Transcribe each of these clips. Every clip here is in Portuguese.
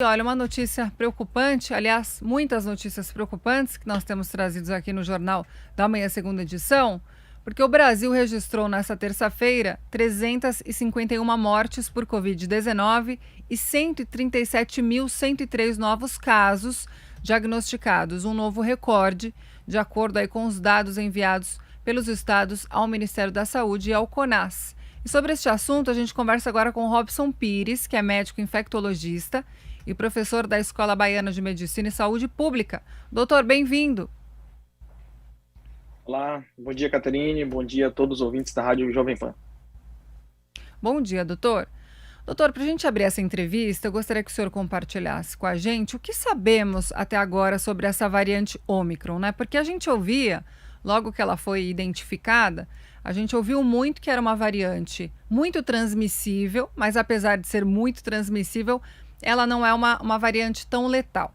Olha, uma notícia preocupante, aliás, muitas notícias preocupantes que nós temos trazidos aqui no Jornal da Manhã, segunda edição, porque o Brasil registrou nesta terça-feira 351 mortes por Covid-19 e 137.103 novos casos diagnosticados, um novo recorde, de acordo aí com os dados enviados pelos estados ao Ministério da Saúde e ao CONAS. E sobre este assunto, a gente conversa agora com o Robson Pires, que é médico infectologista e professor da Escola Baiana de Medicina e Saúde Pública. Doutor, bem-vindo. Olá, bom dia, Caterine, bom dia a todos os ouvintes da Rádio Jovem Pan. Bom dia, doutor. Doutor, para a gente abrir essa entrevista, eu gostaria que o senhor compartilhasse com a gente o que sabemos até agora sobre essa variante Ômicron, né? Porque a gente ouvia, logo que ela foi identificada, a gente ouviu muito que era uma variante muito transmissível, mas apesar de ser muito transmissível, ela não é uma variante tão letal.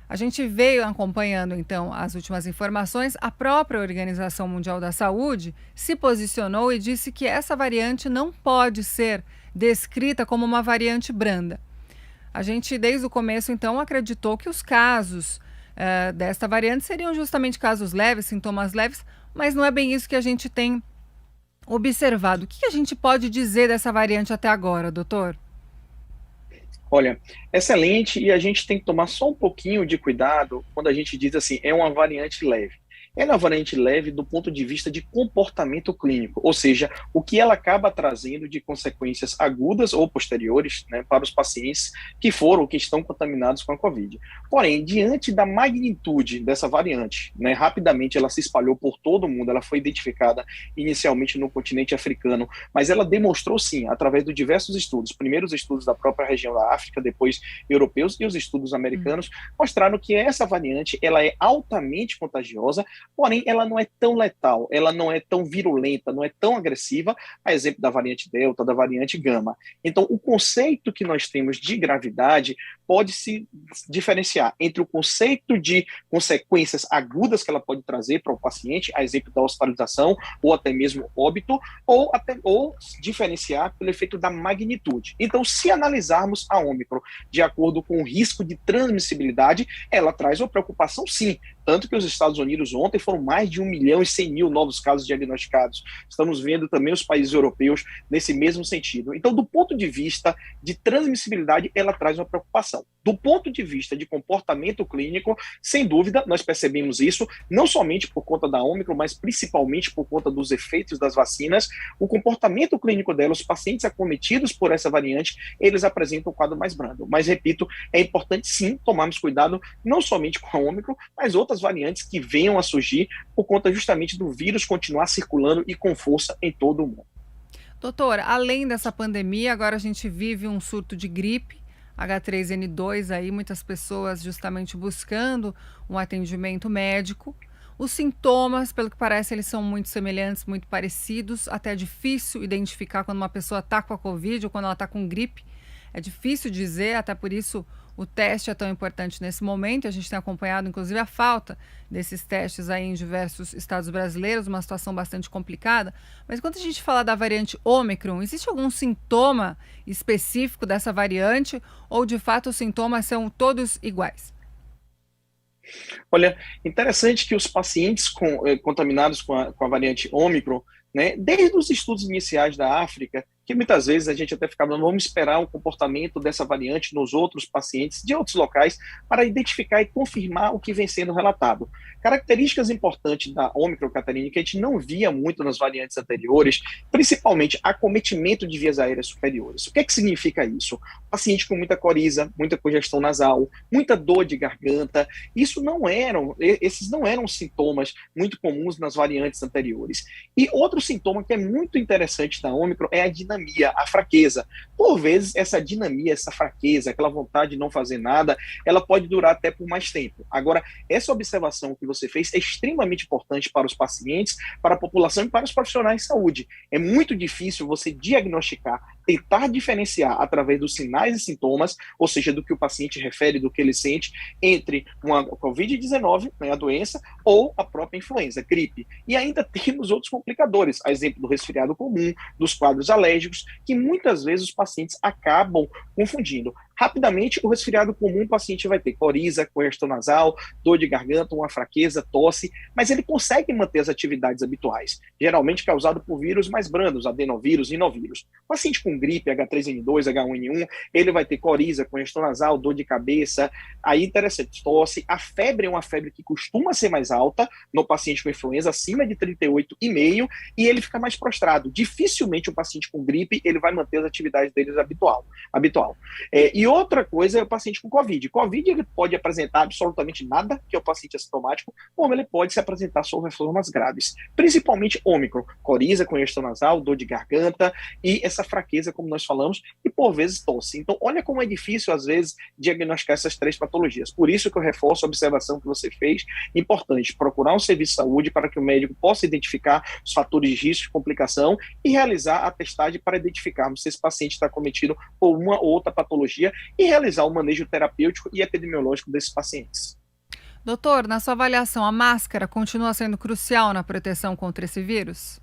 A gente veio acompanhando, então, as últimas informações. A própria Organização Mundial da Saúde se posicionou e disse que essa variante não pode ser descrita como uma variante branda. A gente, desde o começo, então, acreditou que os casos desta variante seriam justamente casos leves, sintomas leves, mas não é bem isso que a gente tem observado. O que a gente pode dizer dessa variante até agora, doutor? Olha, excelente, e a gente tem que tomar só um pouquinho de cuidado quando a gente diz assim, é uma variante leve. É uma variante leve do ponto de vista de comportamento clínico, ou seja, o que ela acaba trazendo de consequências agudas ou posteriores, né, para os pacientes que foram ou que estão contaminados com a Covid. Porém, diante da magnitude dessa variante, né, rapidamente ela se espalhou por todo o mundo, ela foi identificada inicialmente no continente africano, mas ela demonstrou sim, através de diversos estudos, primeiros estudos da própria região da África, depois europeus e os estudos americanos, mostraram que essa variante ela é altamente contagiosa. Porém, ela não é tão letal, ela não é tão virulenta, não é tão agressiva, a exemplo da variante Delta, da variante Gama. Então, o conceito que nós temos de gravidade pode se diferenciar entre o conceito de consequências agudas que ela pode trazer para o paciente, a exemplo da hospitalização ou até mesmo óbito, ou diferenciar pelo efeito da magnitude. Então, se analisarmos a Ômicron de acordo com o risco de transmissibilidade, ela traz uma preocupação sim, tanto que os Estados Unidos ontem foram mais de 1.100.000 novos casos diagnosticados. Estamos vendo também os países europeus nesse mesmo sentido. Então, do ponto de vista de transmissibilidade, ela traz uma preocupação. Do ponto de vista de comportamento clínico, sem dúvida, nós percebemos isso, não somente por conta da Ômicron, mas principalmente por conta dos efeitos das vacinas. O comportamento clínico dela, os pacientes acometidos por essa variante, eles apresentam um quadro mais brando. Mas, repito, é importante sim tomarmos cuidado, não somente com a Ômicron, mas outras variantes que venham a surgir por conta justamente do vírus continuar circulando e com força em todo o mundo. Doutor, além dessa pandemia, agora a gente vive um surto de gripe, H3N2, aí muitas pessoas justamente buscando um atendimento médico. Os sintomas, pelo que parece, eles são muito semelhantes, muito parecidos, até é difícil identificar quando uma pessoa está com a Covid ou quando ela está com gripe. É difícil dizer, até por isso o teste é tão importante nesse momento. A gente tem acompanhado, inclusive, a falta desses testes aí em diversos estados brasileiros, uma situação bastante complicada. Mas quando a gente fala da variante Ômicron, existe algum sintoma específico dessa variante ou, de fato, os sintomas são todos iguais? Olha, interessante que os pacientes contaminados com a variante Ômicron, né, desde os estudos iniciais da África, que muitas vezes a gente até ficava, não vamos esperar o comportamento dessa variante nos outros pacientes de outros locais para identificar e confirmar o que vem sendo relatado. Características importantes da Ômicron, Catarina, que a gente não via muito nas variantes anteriores, principalmente acometimento de vias aéreas superiores. O que é que significa isso? Paciente com muita coriza, muita congestão nasal, muita dor de garganta, esses não eram sintomas muito comuns nas variantes anteriores. E outro sintoma que é muito interessante da Ômicron é a dinamia, a fraqueza. Por vezes, essa dinamia, essa fraqueza, aquela vontade de não fazer nada, ela pode durar até por mais tempo. Agora, essa observação que você fez é extremamente importante para os pacientes, para a população e para os profissionais de saúde. É muito difícil você diagnosticar, tentar diferenciar através dos sinais e sintomas, ou seja, do que o paciente refere, do que ele sente, entre uma Covid-19, né, a doença, ou a própria influenza, gripe. E ainda temos outros complicadores, a exemplo do resfriado comum, dos quadros alérgicos, que muitas vezes os pacientes acabam confundindo. rapidamente o resfriado comum o paciente vai ter coriza, congestão nasal, dor de garganta, uma fraqueza, tosse, mas ele consegue manter as atividades habituais, geralmente causado por vírus mais brandos, adenovírus e rinovírus. O paciente com gripe, H3N2, H1N1, ele vai ter coriza, congestão nasal, dor de cabeça, aí interessante, tosse. A febre é uma febre que costuma ser mais alta no paciente com influenza, acima de 38,5, e ele fica mais prostrado. Dificilmente o paciente com gripe, ele vai manter as atividades deles habitual. E outra coisa é o paciente com Covid. Covid, ele pode apresentar absolutamente nada, que é o paciente assintomático, como ele pode se apresentar sob formas graves, principalmente Ômicron, coriza, congestão nasal, dor de garganta e essa fraqueza, como nós falamos, e por vezes tosse. Então, olha como é difícil, às vezes, diagnosticar essas três patologias. Por isso que eu reforço a observação que você fez, importante, procurar um serviço de saúde para que o médico possa identificar os fatores de risco de complicação e realizar a testagem para identificarmos se esse paciente está cometido por uma ou outra patologia e realizar o manejo terapêutico e epidemiológico desses pacientes. Doutor, na sua avaliação, a máscara continua sendo crucial na proteção contra esse vírus?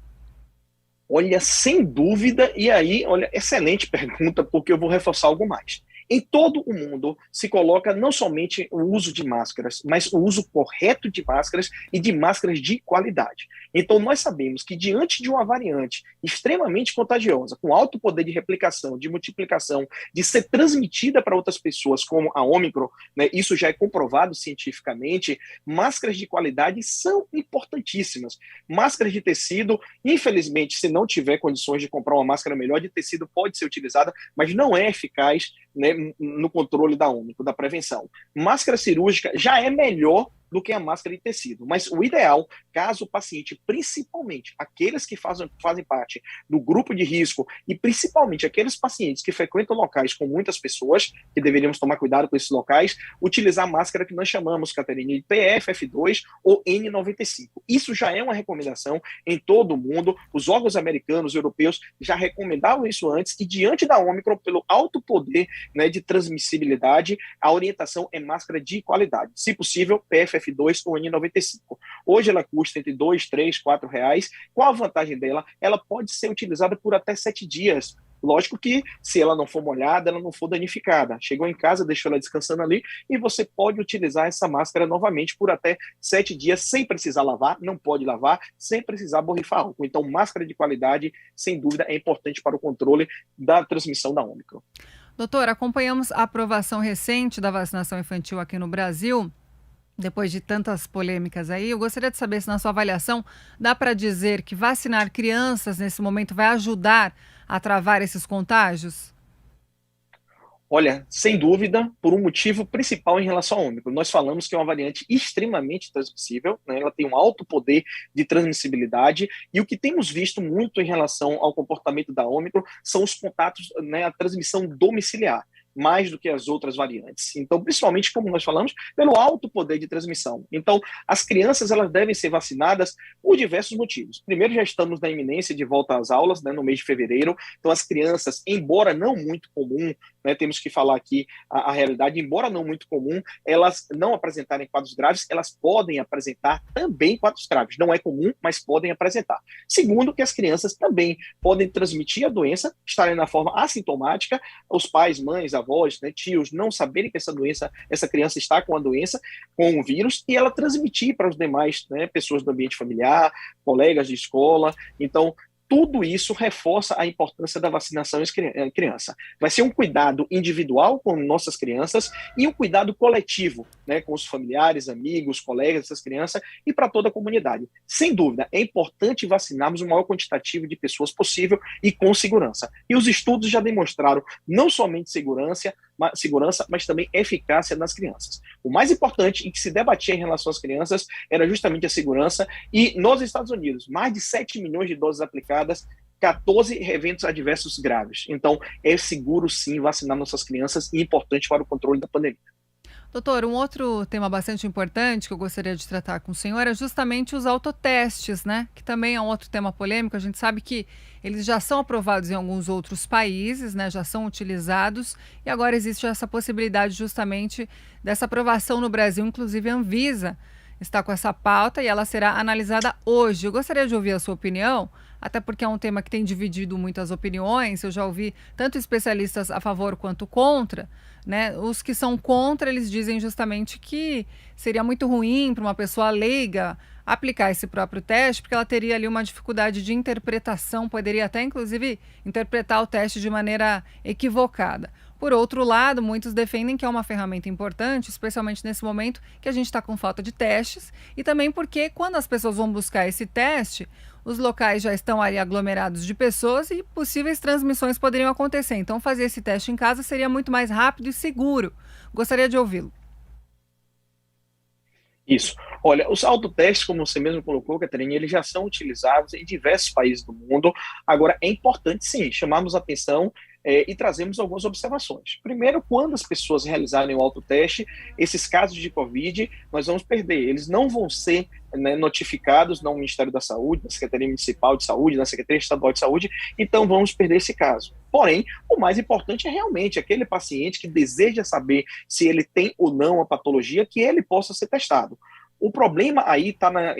Olha, sem dúvida, e aí, olha, excelente pergunta, porque eu vou reforçar algo mais. Em todo o mundo se coloca não somente o uso de máscaras, mas o uso correto de máscaras e de máscaras de qualidade. Então, nós sabemos que diante de uma variante extremamente contagiosa, com alto poder de replicação, de multiplicação, de ser transmitida para outras pessoas, como a Ômicron, né, isso já é comprovado cientificamente, máscaras de qualidade são importantíssimas. Máscaras de tecido, infelizmente, se não tiver condições de comprar uma máscara melhor de tecido, pode ser utilizada, mas não é eficaz, né, no controle da Ômicron, da prevenção. Máscara cirúrgica já é melhor do que a máscara de tecido. Mas o ideal, caso o paciente, principalmente aqueles que fazem parte do grupo de risco e principalmente aqueles pacientes que frequentam locais com muitas pessoas, que deveríamos tomar cuidado com esses locais, utilizar a máscara que nós chamamos, Caterine, de PFF2 ou N95. Isso já é uma recomendação em todo o mundo. Os órgãos americanos, europeus, já recomendavam isso antes e diante da Ômicron, pelo alto poder, né, de transmissibilidade, a orientação é máscara de qualidade. Se possível, PFF2 ou N95. Hoje ela custa entre R$ 2, 3, R$ 4. Qual a vantagem dela? Ela pode ser utilizada por até 7 dias. Lógico que, se ela não for molhada, ela não for danificada. Chegou em casa, deixou ela descansando ali, e você pode utilizar essa máscara novamente por até 7 dias, sem precisar lavar, não pode lavar, sem precisar borrifar álcool. Então, máscara de qualidade, sem dúvida, é importante para o controle da transmissão da Ômicron. Doutor, acompanhamos a aprovação recente da vacinação infantil aqui no Brasil. Depois de tantas polêmicas aí, eu gostaria de saber se na sua avaliação dá para dizer que vacinar crianças nesse momento vai ajudar a travar esses contágios? Olha, sem dúvida, por um motivo principal em relação ao Ômicron. Nós falamos que é uma variante extremamente transmissível, né? Ela tem um alto poder de transmissibilidade, e o que temos visto muito em relação ao comportamento da Ômicron são os contatos, né, a transmissão domiciliar, mais do que as outras variantes. Então, principalmente, como nós falamos, pelo alto poder de transmissão. Então, as crianças, elas devem ser vacinadas por diversos motivos. Primeiro, já estamos na iminência de volta às aulas, né, no mês de fevereiro. Então, as crianças, embora não muito comum, né, temos que falar aqui a realidade, embora não muito comum, elas não apresentarem quadros graves, elas podem apresentar também quadros graves. Não é comum, mas podem apresentar. Segundo, que as crianças também podem transmitir a doença, estarem na forma assintomática, os pais, mães, avós, né, tios, não saberem que essa criança está com a doença, com o vírus, e ela transmitir para os demais, né, pessoas do ambiente familiar, colegas de escola. Então, tudo isso reforça a importância da vacinação em criança. Vai ser um cuidado individual com nossas crianças e um cuidado coletivo, né, com os familiares, amigos, colegas dessas crianças e para toda a comunidade. Sem dúvida, é importante vacinarmos o maior quantitativo de pessoas possível e com segurança. E os estudos já demonstraram não somente segurança, mas também eficácia nas crianças. O mais importante e que se debatia em relação às crianças era justamente a segurança, e nos Estados Unidos, mais de 7 milhões de doses aplicadas, 14 eventos adversos graves. Então, é seguro sim vacinar nossas crianças e importante para o controle da pandemia. Doutor, um outro tema bastante importante que eu gostaria de tratar com o senhor é justamente os autotestes, né? Que também é um outro tema polêmico. A gente sabe que eles já são aprovados em alguns outros países, né? Já são utilizados, e agora existe essa possibilidade justamente dessa aprovação no Brasil. Inclusive a Anvisa está com essa pauta e ela será analisada hoje. Eu gostaria de ouvir a sua opinião até porque é um tema que tem dividido muitas opiniões. Eu já ouvi tanto especialistas a favor quanto contra, né? Os que são contra, eles dizem justamente que seria muito ruim para uma pessoa leiga aplicar esse próprio teste, porque ela teria ali uma dificuldade de interpretação, poderia até, inclusive, interpretar o teste de maneira equivocada. Por outro lado, muitos defendem que é uma ferramenta importante, especialmente nesse momento que a gente está com falta de testes, e também porque quando as pessoas vão buscar esse teste, os locais já estão ali aglomerados de pessoas e possíveis transmissões poderiam acontecer. Então, fazer esse teste em casa seria muito mais rápido e seguro. Gostaria de ouvi-lo. Isso. Olha, os autotestes, como você mesmo colocou, Catarina, eles já são utilizados em diversos países do mundo. Agora, é importante, sim, chamarmos a atenção e trazemos algumas observações. Primeiro, quando as pessoas realizarem o autoteste, esses casos de Covid, nós vamos perder. Eles não vão ser, né, notificados no Ministério da Saúde, na Secretaria Municipal de Saúde, na Secretaria Estadual de Saúde, então vamos perder esse caso. Porém, o mais importante é realmente aquele paciente que deseja saber se ele tem ou não a patologia, que ele possa ser testado. O problema aí está na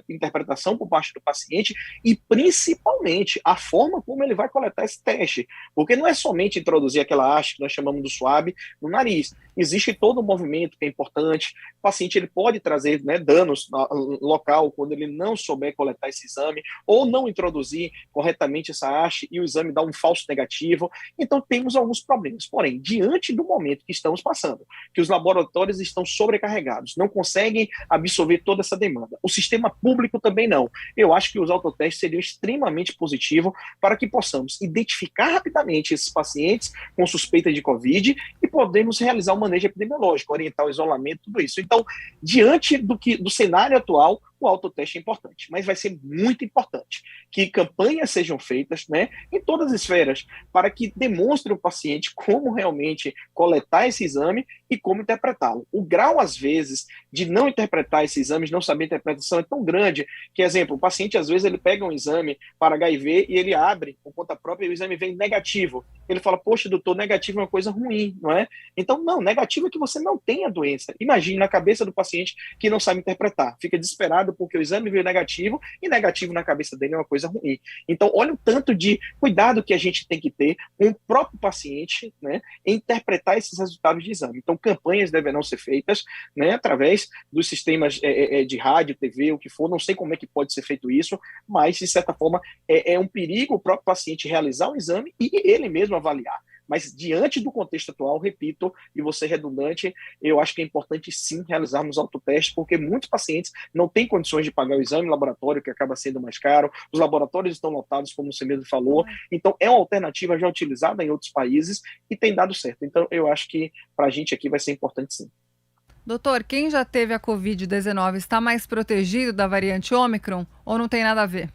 interpretação por parte do paciente e, principalmente, a forma como ele vai coletar esse teste. Porque não é somente introduzir aquela haste que nós chamamos do swab no nariz. Existe todo um movimento que é importante. O paciente ele pode trazer, né, danos no local quando ele não souber coletar esse exame ou não introduzir corretamente essa haste e o exame dá um falso negativo. Então, temos alguns problemas. Porém, diante do momento que estamos passando, que os laboratórios estão sobrecarregados, não conseguem absorver toda essa demanda. O sistema público também não. Eu acho que os autotestes seriam extremamente positivos para que possamos identificar rapidamente esses pacientes com suspeita de Covid e podemos realizar um manejo epidemiológico, orientar o isolamento, tudo isso. Então, diante do cenário atual, o autoteste é importante, mas vai ser muito importante que campanhas sejam feitas, né, em todas as esferas, para que demonstre ao paciente como realmente coletar esse exame e como interpretá-lo. O grau, às vezes, de não interpretar esse exame, de não saber a interpretação é tão grande que, exemplo, o paciente, às vezes, ele pega um exame para HIV e ele abre por conta própria e o exame vem negativo. Ele fala, poxa, doutor, negativo é uma coisa ruim, não é? Então, não, negativo é que você não tem a doença. Imagine na cabeça do paciente que não sabe interpretar, fica desesperado porque o exame veio negativo e negativo na cabeça dele é uma coisa ruim. Então, olha o tanto de cuidado que a gente tem que ter com o próprio paciente, né, em interpretar esses resultados de exame. Então, campanhas deverão ser feitas, né, através dos sistemas de rádio, TV, o que for, não sei como é que pode ser feito isso, mas, de certa forma, é um perigo o próprio paciente realizar o exame e ele mesmo avaliar. Mas, diante do contexto atual, repito, e vou ser redundante, eu acho que é importante, sim, realizarmos autoteste, porque muitos pacientes não têm condições de pagar o exame laboratório, que acaba sendo mais caro, os laboratórios estão lotados, como você mesmo falou, então é uma alternativa já utilizada em outros países e tem dado certo. Então, eu acho que para a gente aqui vai ser importante, sim. Doutor, quem já teve a Covid-19 está mais protegido da variante Ômicron ou não tem nada a ver?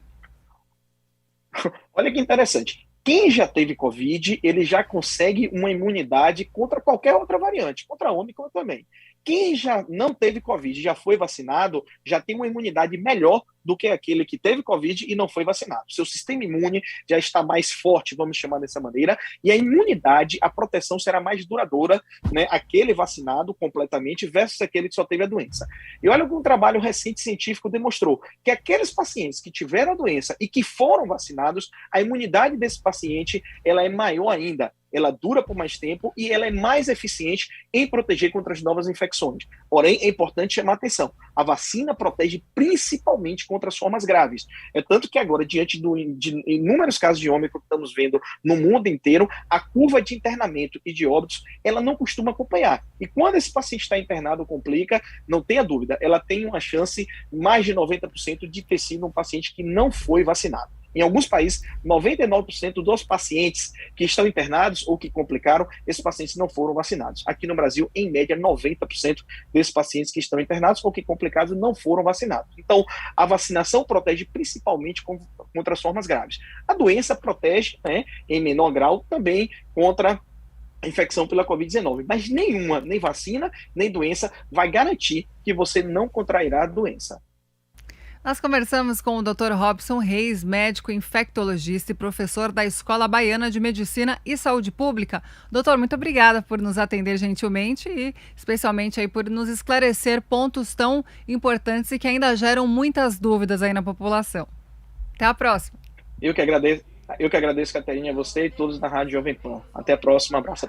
Olha que interessante. Quem já teve Covid, ele já consegue uma imunidade contra qualquer outra variante, contra a Ômicron também. Quem já não teve Covid, já foi vacinado, já tem uma imunidade melhor do que aquele que teve Covid e não foi vacinado. Seu sistema imune já está mais forte, vamos chamar dessa maneira, e a imunidade, a proteção será mais duradoura, né, aquele vacinado completamente versus aquele que só teve a doença. E olha que um trabalho recente científico demonstrou que aqueles pacientes que tiveram a doença e que foram vacinados, a imunidade desse paciente ela é maior ainda. Ela dura por mais tempo e ela é mais eficiente em proteger contra as novas infecções. Porém, é importante chamar a atenção. A vacina protege principalmente contra as formas graves. É tanto que agora, diante de inúmeros casos de Ômicron que estamos vendo no mundo inteiro, a curva de internamento e de óbitos, ela não costuma acompanhar. E quando esse paciente está internado ou complica, não tenha dúvida, ela tem uma chance mais de 90% de ter sido um paciente que não foi vacinado. Em alguns países, 99% dos pacientes que estão internados ou que complicaram, esses pacientes não foram vacinados. Aqui no Brasil, em média, 90% desses pacientes que estão internados ou que complicados não foram vacinados. Então, a vacinação protege principalmente contra as formas graves. A doença protege, né, em menor grau, também contra a infecção pela Covid-19. Mas nenhuma, nem vacina, nem doença, vai garantir que você não contrairá a doença. Nós conversamos com o Dr. Robson Reis, médico infectologista e professor da Escola Baiana de Medicina e Saúde Pública. Doutor, muito obrigada por nos atender gentilmente e especialmente aí por nos esclarecer pontos tão importantes e que ainda geram muitas dúvidas aí na população. Até a próxima. Eu que agradeço, Caterina, a você e todos da Rádio Jovem Pan. Até a próxima, abraço.